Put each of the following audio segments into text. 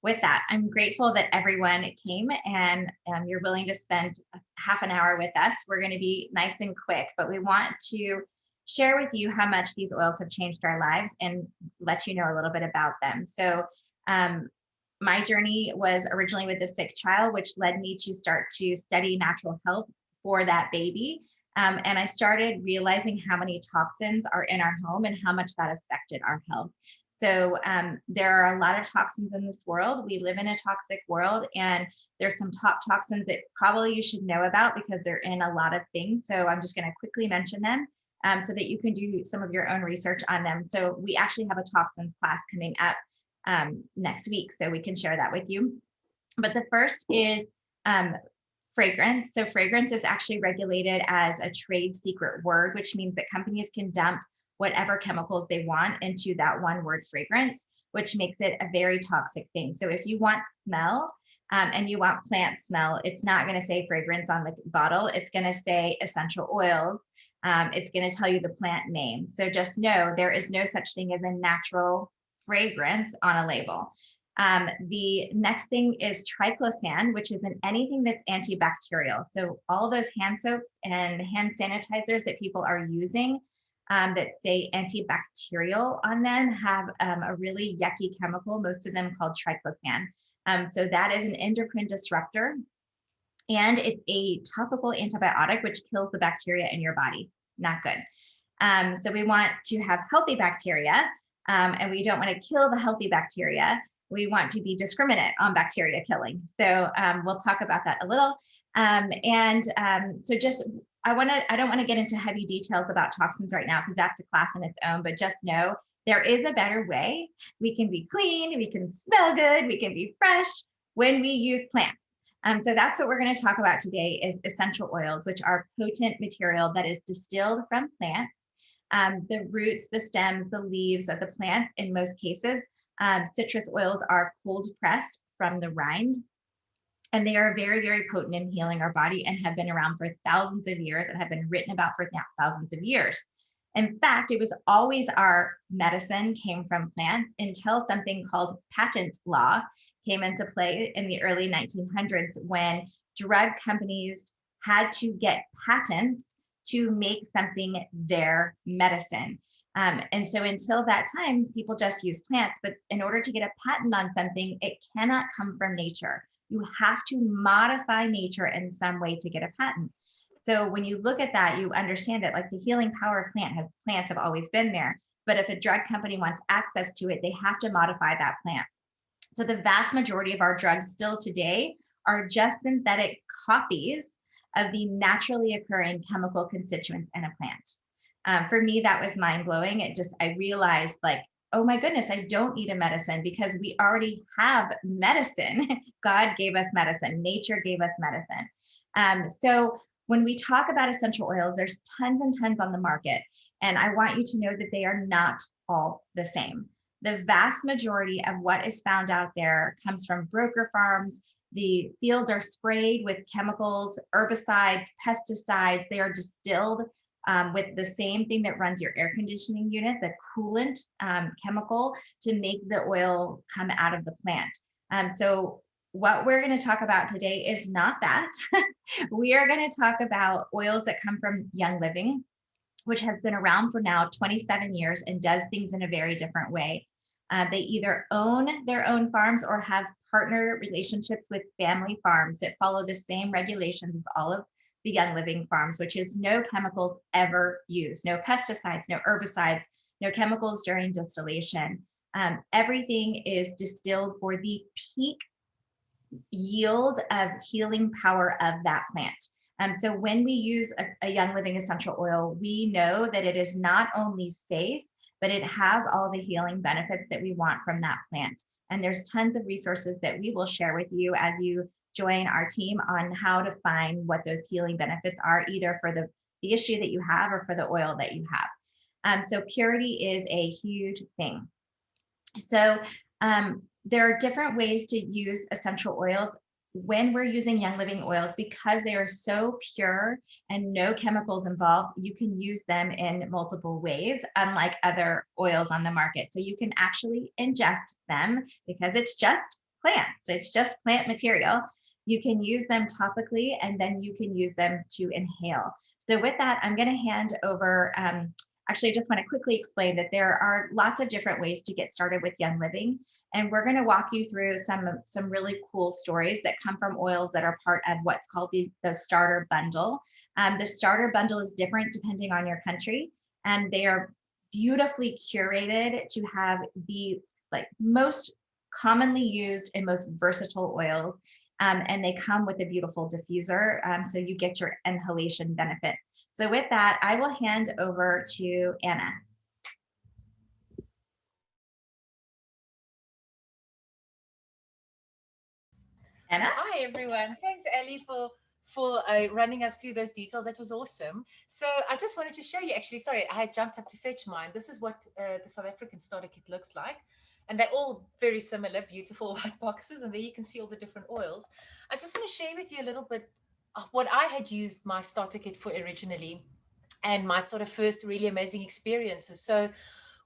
with that, I'm grateful that everyone came and you're willing to spend half an hour with us. We're going to be nice and quick, but we want to share with you how much these oils have changed our lives and let you know a little bit about them. So my journey was originally with a sick child, which led me to start to study natural health for that baby. And I started realizing how many toxins are in our home and how much that affected our health. So there are a lot of toxins in this world. We live in a toxic world, and there's some top toxins that probably you should know about because they're in a lot of things. So I'm just going to quickly mention them so that you can do some of your own research on them. So we actually have a toxins class coming up next week, so we can share that with you. But the first is fragrance. So fragrance is actually regulated as a trade secret word, which means that companies can dump whatever chemicals they want into that one word fragrance, which makes it a very toxic thing. So if you want smell and you want plant smell, it's not going to say fragrance on the bottle. It's going to say essential oils. It's going to tell you the plant name. So just know there is no such thing as a natural fragrance on a label. The next thing is Triclosan, which is in anything that's antibacterial. So all those hand soaps and hand sanitizers that people are using that say antibacterial on them have a really yucky chemical, most of them called triclosan. So that is an endocrine disruptor, and it's a topical antibiotic which kills the bacteria in your body. Not good. So we want to have healthy bacteria, and we don't want to kill the healthy bacteria. We want to be discriminate on bacteria killing. So we'll talk about that a little. So just, I don't want to get into heavy details about toxins right now because that's a class in its own, but just know there is a better way. We can be clean, we can smell good, we can be fresh when we use plants. So that's what we're going to talk about today is essential oils, which are potent material that is distilled from plants, the roots, the stems, the leaves of the plants in most cases. Citrus oils are cold pressed from the rind, and they are very, very potent in healing our body and have been around for thousands of years and have been written about for thousands of years. In fact, it was always our medicine came from plants until something called patent law came into play in the early 1900s when drug companies had to get patents to make something their medicine. And so until that time, people just use plants. But in order to get a patent on something, it cannot come from nature. You have to modify nature in some way to get a patent. So when you look at that, you understand that like the healing power of plants have always been there. But if a drug company wants access to it, they have to modify that plant. So the vast majority of our drugs still today are just synthetic copies of the naturally occurring chemical constituents in a plant. For me, that was mind blowing. I realized like, oh my goodness, I don't need a medicine because we already have medicine. God gave us medicine. Nature gave us medicine. So when we talk about essential oils, there's tons and tons on the market. And I want you to know that they are not all the same. The vast majority of what is found out there comes from broker farms. The fields are sprayed with chemicals, herbicides, pesticides. They are distilled with the same thing that runs your air conditioning unit, the coolant chemical, to make the oil come out of the plant. So what we're going to talk about today is not that. We are going to talk about oils that come from Young Living, which has been around for now 27 years and does things in a very different way. They either own their own farms or have partner relationships with family farms that follow the same regulations as all of the Young Living farms, which is no chemicals ever used, no pesticides, no herbicides, no chemicals during distillation. Everything is distilled for the peak yield of healing power of that plant. So when we use a Young Living essential oil, we know that it is not only safe, but it has all the healing benefits that we want from that plant. And there's tons of resources that we will share with you as you join our team on how to find what those healing benefits are, either for the issue that you have or for the oil that you have. So purity is a huge thing. So there are different ways to use essential oils when we're using Young Living oils. Because they are so pure and no chemicals involved, you can use them in multiple ways, unlike other oils on the market. So you can actually ingest them because it's just plants. It's just plant material. You can use them topically, and then you can use them to inhale. So with that, I'm going to hand over. Actually, I just want to quickly explain that there are lots of different ways to get started with Young Living, and we're going to walk you through some really cool stories that come from oils that are part of what's called the starter bundle. The starter bundle is different depending on your country, and they are beautifully curated to have the most commonly used and most versatile oils. And they come with a beautiful diffuser, so you get your inhalation benefit. So with that, I will hand over to Anna. Anna? Hi, everyone. Thanks, Ellie, for running us through those details. That was awesome. So I just wanted to show you, actually, sorry, I had jumped up to fetch mine. This is what the South African starter kit looks like. And they're all very similar, beautiful white boxes. And there you can see all the different oils. I just want to share with you a little bit of what I had used my starter kit for originally and my sort of first really amazing experiences. So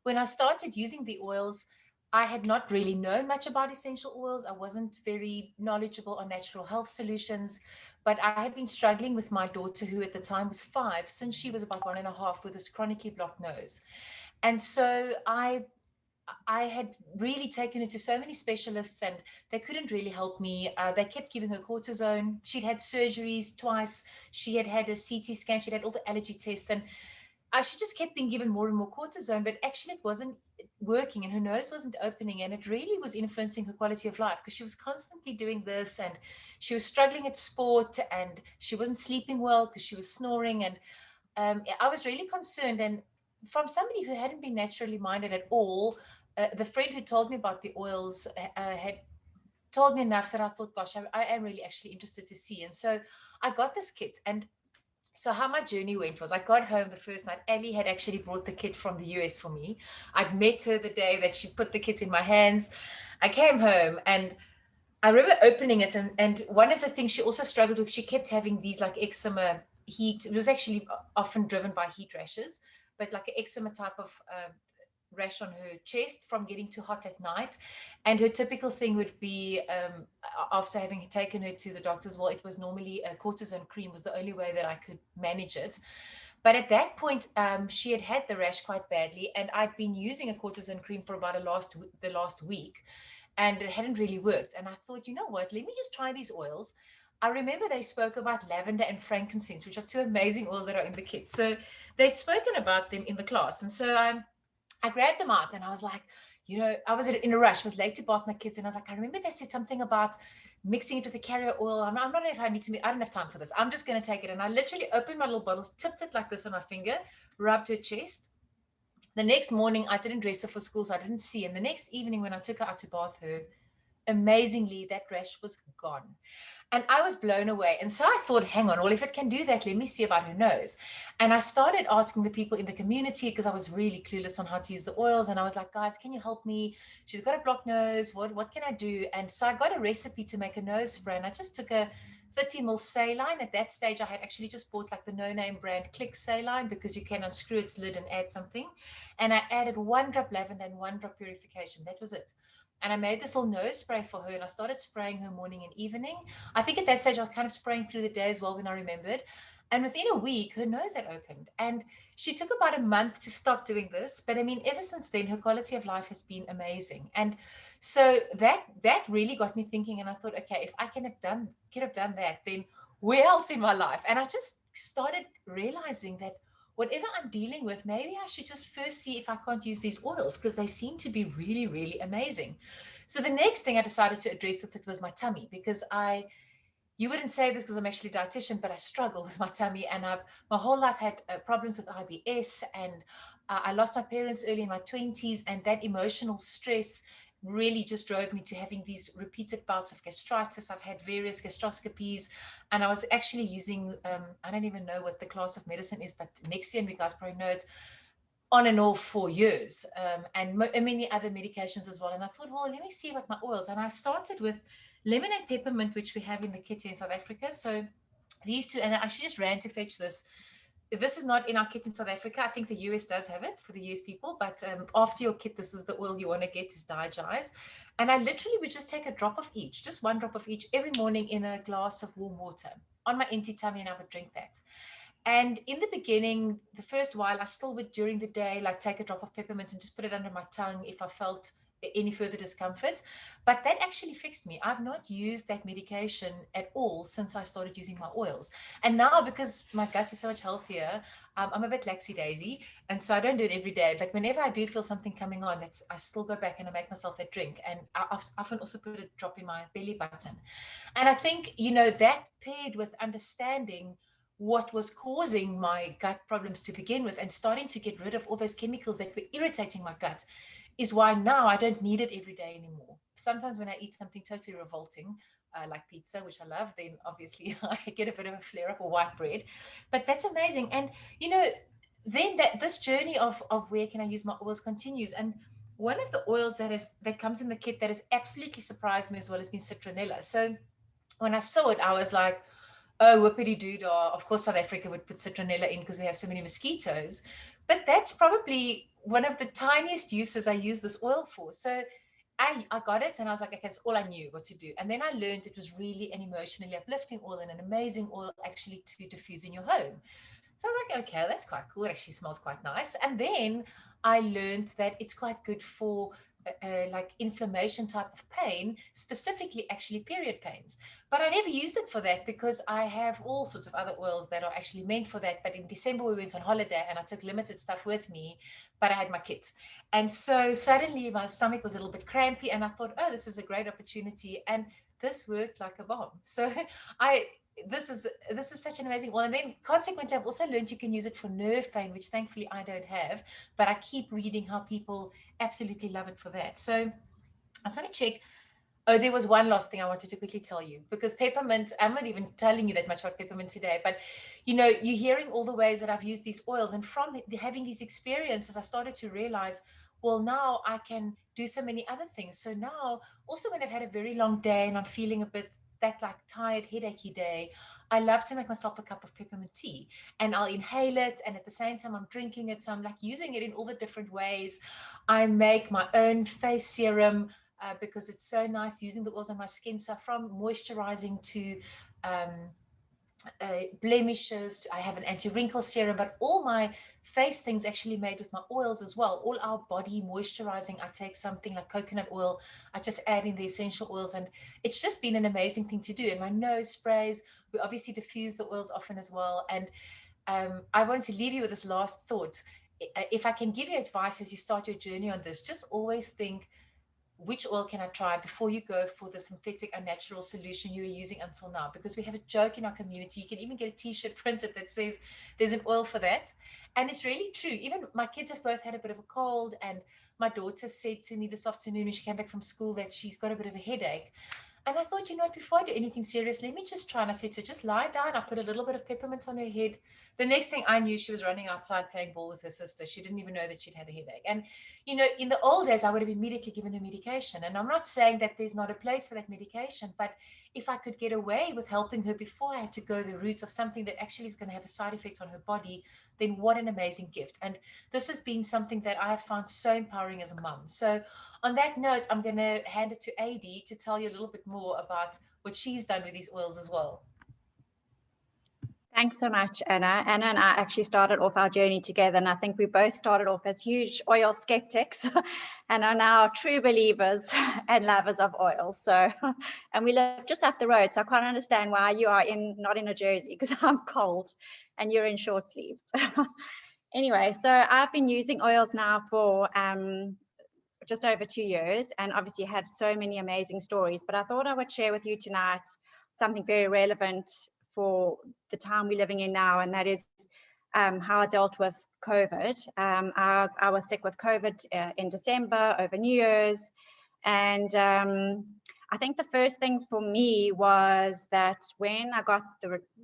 when I started using the oils, I had not really known much about essential oils. I wasn't very knowledgeable on natural health solutions, but I had been struggling with my daughter, who at the time was 5, since she was about 1.5, with this chronically blocked nose. And so I had really taken her to so many specialists, and they couldn't really help me. They kept giving her cortisone. She'd had surgeries twice. She had had a CT scan. She'd had all the allergy tests, and she just kept being given more and more cortisone, but actually it wasn't working, and her nose wasn't opening, and it really was influencing her quality of life because she was constantly doing this, and she was struggling at sport, and she wasn't sleeping well because she was snoring, and I was really concerned. And from somebody who hadn't been naturally minded at all, the friend who told me about the oils had told me enough that I thought, gosh, I am really actually interested to see. And so I got this kit. And so how my journey went was, I got home the first night. Ellie had actually brought the kit from the US for me. I'd met her the day that she put the kit in my hands. I came home and I remember opening it, and one of the things she also struggled with, she kept having these like eczema heat. It was actually often driven by heat rashes, but like an eczema type of rash on her chest from getting too hot at night. And her typical thing would be, after having taken her to the doctors, well, it was normally a cortisone cream was the only way that I could manage it. But at that point, she had had the rash quite badly, and I'd been using a cortisone cream for about the last week, and it hadn't really worked. And I thought, you know what? Let me just try these oils. I remember they spoke about lavender and frankincense, which are two amazing oils that are in the kit. So they'd spoken about them in the class, and so I grabbed them out, and I was like, I was in a rush, was late to bath my kids. And I was like, I remember they said something about mixing it with a carrier oil. I'm not sure if I need to, I don't have time for this. I'm just going to take it. And I literally opened my little bottles, tipped it like this on my finger, rubbed her chest. The next morning, I didn't dress her for school, so I didn't see. And the next evening, when I took her out to bath her, amazingly, that rash was gone. And I was blown away. And so I thought, hang on, well, if it can do that, let me see about her nose. And I started asking the people in the community, because I was really clueless on how to use the oils. And I was like, guys, can you help me? She's got a blocked nose. What can I do? And so I got a recipe to make a nose spray. And I just took a 30 ml saline. At that stage, I had actually just bought like the no-name brand Click saline, because you can unscrew its lid and add something. And I added 1 drop lavender and 1 drop purification. That was it. And I made this little nose spray for her, and I started spraying her morning and evening. I think at that stage I was kind of spraying through the day as well when I remembered. And within a week, her nose had opened. And she took about a month to stop doing this. But I mean, ever since then, her quality of life has been amazing. And so that really got me thinking. And I thought, okay, if I could have done that, then where else in my life? And I just started realizing that whatever I'm dealing with, maybe I should just first see if I can't use these oils, because they seem to be really, really amazing. So the next thing I decided to address with it was my tummy, because you wouldn't say this because I'm actually a dietitian, but I struggle with my tummy, and I've my whole life had problems with IBS, and I lost my parents early in my 20s, and that emotional stress really just drove me to having these repeated bouts of gastritis. I've had various gastroscopies, and I was actually using, I don't even know what the class of medicine is, but Nexium, you guys probably know it, on and off for years, and many other medications as well. And I thought, well, let me see what my oils. And I started with lemon and peppermint, which we have in the kit in South Africa. So these two, and I actually just ran to fetch this this is not in our kit in South Africa. I think the US does have it for the US people, but after your kit, this is the oil you want to get is diagize. And I literally would just take a drop of each, just one drop of each every morning in a glass of warm water on my empty tummy, and I would drink that. And in the beginning, the first while, I still would during the day, like take a drop of peppermint and just put it under my tongue if I felt any further discomfort. But that actually fixed me. I've not used that medication at all since I started using my oils. And now, because my gut is so much healthier, I'm a bit laxy daisy. And so I don't do it every day. But whenever I do feel something coming on, I still go back and I make myself that drink. And I've often also put a drop in my belly button. And I think, that paired with understanding what was causing my gut problems to begin with and starting to get rid of all those chemicals that were irritating my gut is why now I don't need it every day anymore. Sometimes when I eat something totally revolting, like pizza, which I love, then obviously I get a bit of a flare up, or white bread. But that's amazing. And, then this journey of where can I use my oils continues. And one of the oils that comes in the kit that has absolutely surprised me as well has been citronella. So when I saw it, I was like, oh, whoopity doodah. Of course, South Africa would put citronella in because we have so many mosquitoes. But that's probably one of the tiniest uses I use this oil for. So I got it and I was like, okay, that's all I knew what to do. And then I learned it was really an emotionally uplifting oil and an amazing oil actually to diffuse in your home. So I was like, okay, that's quite cool. It actually smells quite nice. And then I learned that it's quite good for like inflammation type of pain, specifically actually period pains. But I never used it for that because I have all sorts of other oils that are actually meant for that. But in December, we went on holiday and I took limited stuff with me, but I had my kit. And so suddenly my stomach was a little bit crampy and I thought, oh, this is a great opportunity. And this worked like a bomb. So I this is such an amazing one. And then consequently, I've also learned you can use it for nerve pain, which thankfully I don't have, but I keep reading how people absolutely love it for that. So I just want to check. Oh, there was one last thing I wanted to quickly tell you, because peppermint, I'm not even telling you that much about peppermint today, but you're hearing all the ways that I've used these oils. And from having these experiences, I started to realize, well, now I can do so many other things. So now, also when I've had a very long day and I'm feeling a bit that like tired, headachy day, I love to make myself a cup of peppermint tea and I'll inhale it. And at the same time, I'm drinking it. So I'm like using it in all the different ways. I make my own face serum because it's so nice using the oils on my skin. So from moisturizing to blemishes, I have an anti-wrinkle serum, but all my face things actually made with my oils as well. All our body moisturizing, I take something like coconut oil, I just add in the essential oils, and it's just been an amazing thing to do. And my nose sprays, we obviously diffuse the oils often as well. And I wanted to leave you with this last thought. If I can give you advice as you start your journey on this, just always think, which oil can I try before you go for the synthetic unnatural solution you were using until now? Because we have a joke in our community. You can even get a t-shirt printed that says there's an oil for that. And it's really true. Even my kids have both had a bit of a cold, and my daughter said to me this afternoon when she came back from school that she's got a bit of a headache. And I thought, before I do anything serious, let me just try. And I said to her, just lie down. I put a little bit of peppermint on her head. The next thing I knew, she was running outside playing ball with her sister. She didn't even know that she'd had a headache. And, in the old days, I would have immediately given her medication. And I'm not saying that there's not a place for that medication, but if I could get away with helping her before I had to go the route of something that actually is going to have a side effect on her body, then what an amazing gift. And this has been something that I have found so empowering as a mom. So on that note, I'm going to hand it to AD to tell you a little bit more about what she's done with these oils as well. Thanks so much, Anna. Anna and I actually started off our journey together, and I think we both started off as huge oil skeptics and are now true believers and lovers of oil. So, and we live just up the road, so I can't understand why you are not in a jersey, because I'm cold and you're in short sleeves. Anyway, so I've been using oils now for just over 2 years, and obviously had so many amazing stories, but I thought I would share with you tonight something very relevant for the time we're living in now, and that is how I dealt with COVID. I was sick with COVID in December over New Year's, and I think the first thing for me was that when I got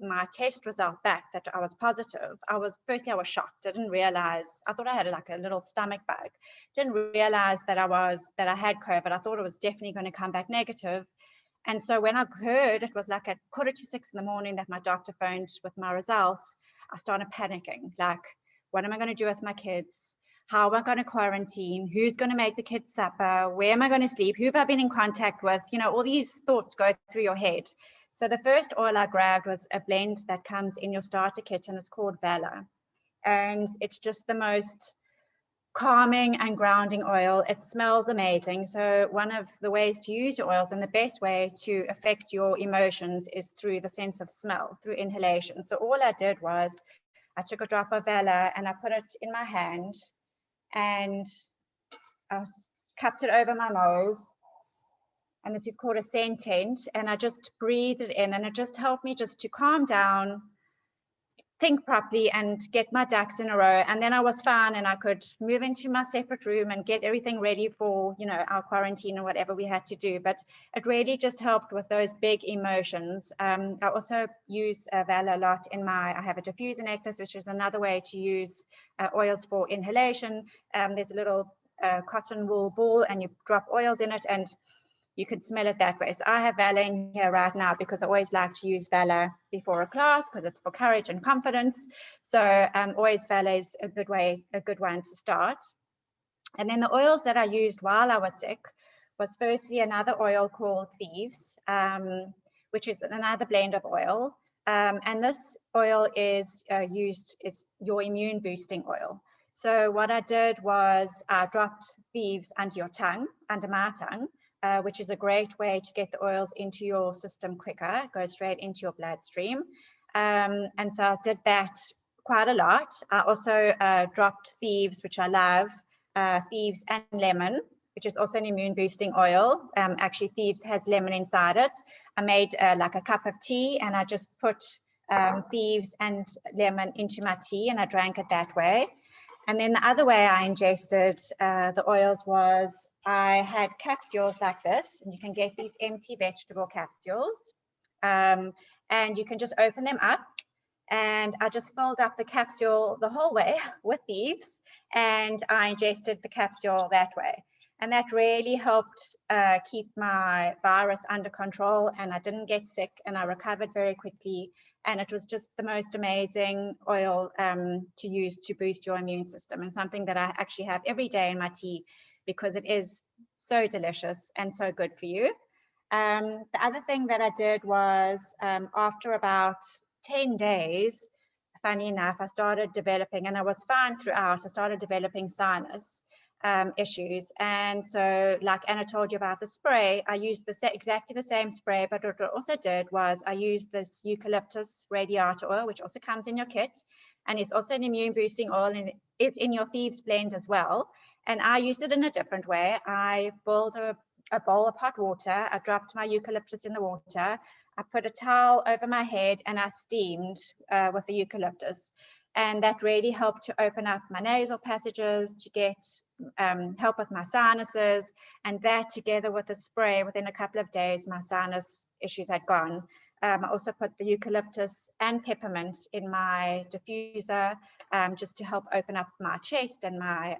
my test result back that I was positive, I was shocked. I didn't realize, I thought I had like a little stomach bug. Didn't realize that I had COVID. I thought it was definitely going to come back negative. And so when I heard it was like at 5:45 in the morning that my doctor phoned with my results, I started panicking, like, what am I going to do with my kids? How am I going to quarantine? Who's going to make the kids supper? Where am I going to sleep? Who have I been in contact with? You know, all these thoughts go through your head. So the first oil I grabbed was a blend that comes in your starter kit, and it's called Valor. And it's just the most calming and grounding oil. It smells amazing. So one of the ways to use your oils, and the best way to affect your emotions, is through the sense of smell, through inhalation. So all I did was I took a drop of Valor and I put it in my hand and I cupped it over my nose. And this is called a sentent. And I just breathed it in, and it just helped me just to calm down, think properly, and get my ducks in a row. And then I was fine, and I could move into my separate room and get everything ready for, you know, our quarantine or whatever we had to do. But it really just helped with those big emotions. I also use Valor a lot in I have a diffuser necklace, which is another way to use oils for inhalation. There's a little cotton wool ball, and you drop oils in it, and you can smell it that way. So I have Valor in here right now because I always like to use Valor before a class because it's for courage and confidence. So always Valor is a good one to start. And then the oils that I used while I was sick was firstly another oil called Thieves, which is another blend of oil. And this oil is is your immune boosting oil. So what I did was I dropped Thieves under my tongue, which is a great way to get the oils into your system quicker, go straight into your bloodstream. And so I did that quite a lot. I also dropped Thieves, which I love, Thieves and lemon, which is also an immune boosting oil. Actually, Thieves has lemon inside it. I made like a cup of tea, and I just put Thieves and lemon into my tea, and I drank it that way. And then the other way I ingested the oils was I had capsules like this, and you can get these empty vegetable capsules, and you can just open them up. And I just filled up the capsule the whole way with Thieves, and I ingested the capsule that way. And that really helped keep my virus under control, and I didn't get sick, and I recovered very quickly. And it was just the most amazing oil to use to boost your immune system, and something that I actually have every day in my tea because it is so delicious and so good for you. The other thing that I did was after about 10 days, funny enough, I started developing, and I was fine throughout, I started developing sinus issues. And so like Anna told you about the spray, I used exactly the same spray, but what I also did was I used this Eucalyptus Radiator Oil, which also comes in your kit, and it's also an immune boosting oil, and it's in your Thieves blend as well. And I used it in a different way. I boiled a bowl of hot water, I dropped my eucalyptus in the water, I put a towel over my head, and I steamed with the eucalyptus. And that really helped to open up my nasal passages, to get help with my sinuses. And that, together with the spray, within a couple of days, my sinus issues had gone. I also put the eucalyptus and peppermint in my diffuser just to help open up my chest and my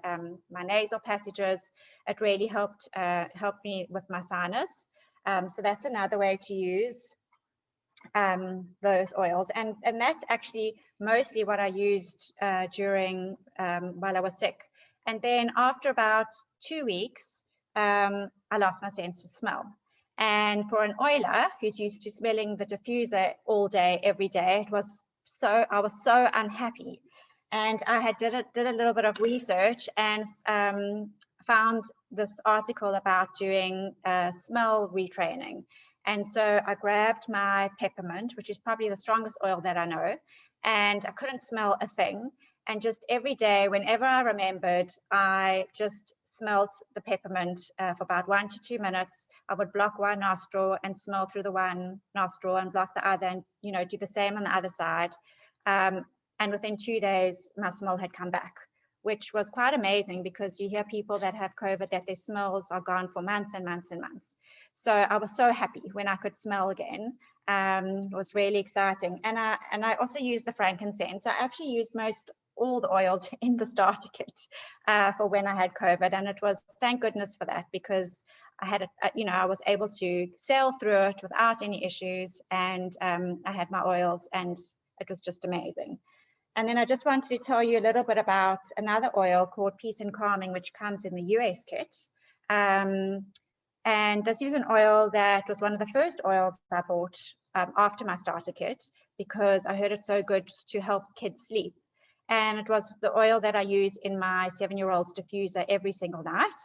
nasal passages. It really helped me with my sinus. So that's another way to use those oils, and that's actually mostly what I used during while I was sick. And then after about 2 weeks, I lost my sense of smell. And for an oiler who's used to smelling the diffuser all day, every day, I was so unhappy. And I did a little bit of research and found this article about doing smell retraining. And so I grabbed my peppermint, which is probably the strongest oil that I know, and I couldn't smell a thing. And just every day, whenever I remembered, I just smelled the peppermint for about 1 to 2 minutes. I would block one nostril and smell through the one nostril and block the other, and do the same on the other side. And within 2 days, my smell had come back, which was quite amazing, because you hear people that have COVID that their smells are gone for months and months and months. So I was so happy when I could smell again. It was really exciting. And I also used the frankincense. I actually used all the oils in the starter kit for when I had COVID. And it was, thank goodness for that, because I had, I was able to sail through it without any issues. And I had my oils, and it was just amazing. And then I just wanted to tell you a little bit about another oil called Peace and Calming, which comes in the US kit. And this is an oil that was one of the first oils I bought after my starter kit, because I heard it's so good to help kids sleep. And it was the oil that I use in my 7-year-old's diffuser every single night.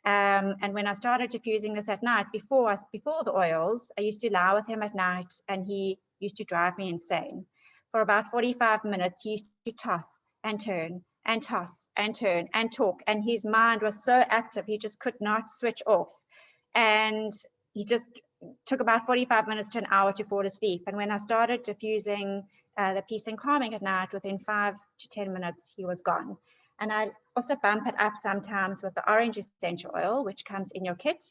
And when I started diffusing this at night, before the oils, I used to lie with him at night, and he used to drive me insane. For about 45 minutes, he used to toss and turn and toss and turn and talk. And his mind was so active, he just could not switch off. And he just took about 45 minutes to an hour to fall asleep. And when I started diffusing the Peace and Calming at night, within 5 to 10 minutes, he was gone. And I also bump it up sometimes with the orange essential oil, which comes in your kit.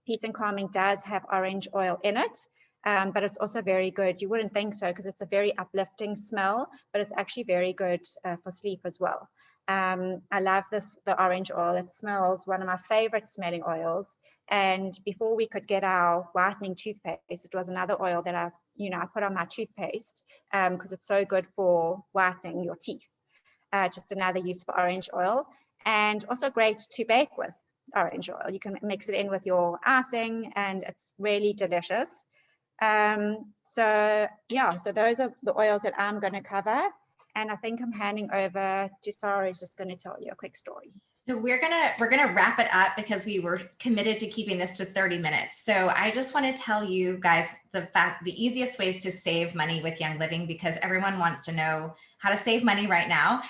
Peace and Calming does have orange oil in it, but it's also very good. You wouldn't think so, because it's a very uplifting smell, but it's actually very good for sleep as well. I love the orange oil. It smells one of my favorite smelling oils. And before we could get our whitening toothpaste, it was another oil that I put on my toothpaste because it's so good for whitening your teeth. Just another use for orange oil, and also great to bake with orange oil. You can mix it in with your icing, and it's really delicious. So those are the oils that I'm going to cover. And I think I'm handing over to Sarah, who's just going to tell you a quick story. So we're gonna wrap it up because we were committed to keeping this to 30 minutes. So I just want to tell you guys the easiest ways to save money with Young Living, because everyone wants to know how to save money right now.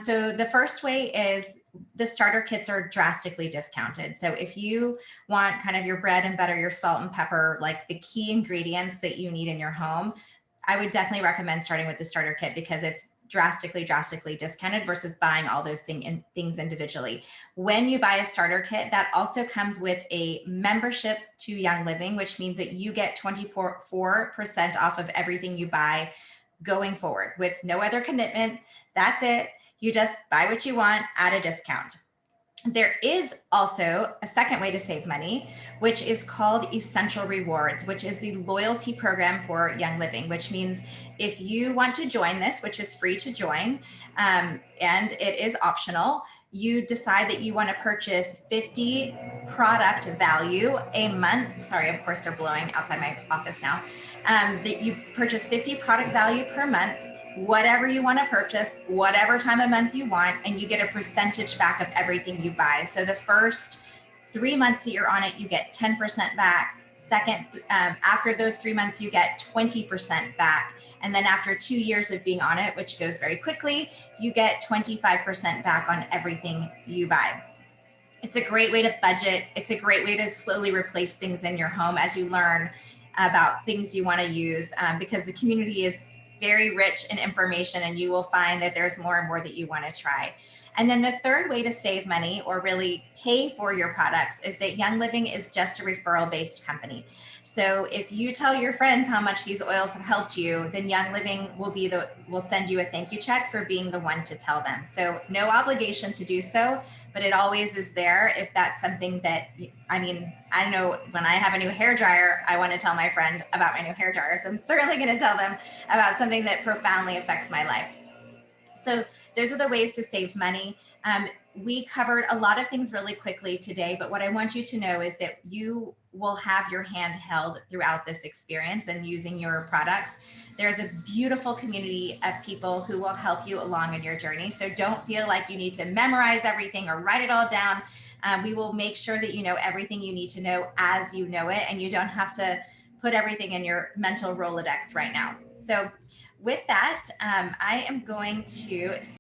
So the first way is the starter kits are drastically discounted. So if you want kind of your bread and butter, your salt and pepper, like the key ingredients that you need in your home, I would definitely recommend starting with the starter kit, because it's drastically discounted versus buying all those things individually. When you buy a starter kit, that also comes with a membership to Young Living, which means that you get 24% off of everything you buy going forward with no other commitment. That's it. You just buy what you want at a discount. There is also a second way to save money, which is called Essential Rewards, which is the loyalty program for Young Living, which means if you want to join this, which is free to join, and it is optional, you decide that you want to purchase 50 product value a month. Sorry, of course, they're blowing outside my office now. That you purchase 50 product value per month, whatever you want to purchase, whatever time of month you want, and you get a percentage back of everything you buy. So the first 3 months that you're on it, you get 10% back. Second, after those 3 months, you get 20% back. And then after 2 years of being on it, which goes very quickly, you get 25% back on everything you buy. It's a great way to budget. It's a great way to slowly replace things in your home as you learn about things you want to use, because the community is very rich in information, and you will find that there's more and more that you want to try. And then the third way to save money or really pay for your products is that Young Living is just a referral-based company. So if you tell your friends how much these oils have helped you, then Young Living will send you a thank you check for being the one to tell them. So no obligation to do so, but it always is there if that's something that, I know when I have a new hair dryer, I want to tell my friend about my new hair dryer. So I'm certainly going to tell them about something that profoundly affects my life. So those are the ways to save money. We covered a lot of things really quickly today, but what I want you to know is that you will have your hand held throughout this experience and using your products. There's a beautiful community of people who will help you along in your journey. So don't feel like you need to memorize everything or write it all down. We will make sure that you know everything you need to know as you know it, and you don't have to put everything in your mental Rolodex right now. So with that, I am going to